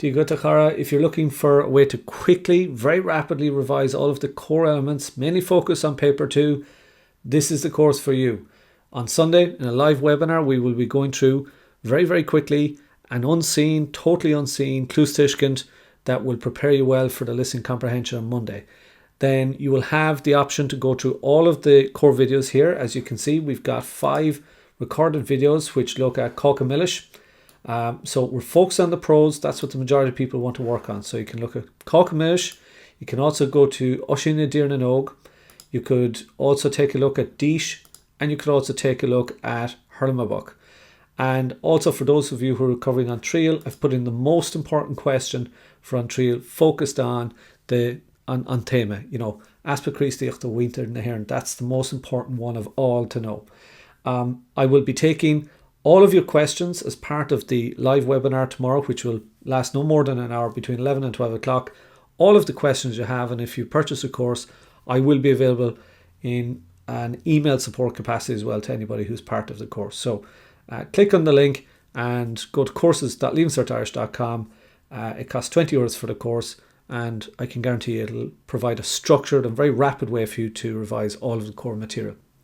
Digota, if you're looking for a way to quickly, very rapidly revise all of the core elements, mainly focus on paper 2, this is the course for you. On Sunday, in a live webinar, we will be going through very, very quickly an unseen, totally unseen Clustishkent that will prepare you well for the listening comprehension on Monday. Then you will have the option to go through all of the core videos here. As you can see, we've got 5 recorded videos which look at Cóca Milish. So we're focused on the pros. That's what the majority of people want to work on. So you can look at Cóca Milish. You can also go to Oisín Dír na Nóg. You could also take a look at Dísh, and you could also take a look at Hurlamabuk. And also for those of you who are recovering on Trial, I've put in the most important question for on Trial, focused on on Thema, aspect Christiach the winter in the Heron. That's the most important one of all to know. I will be taking all of your questions as part of the live webinar tomorrow, which will last no more than an hour, between 11 and 12 o'clock. All of the questions you have, and if you purchase a course, I will be available in an email support capacity as well to anybody who's part of the course. So click on the link and go to courses.leavingcertirish.com. It costs €20 for the course, and I can guarantee it'll provide a structured and very rapid way for you to revise all of the core material.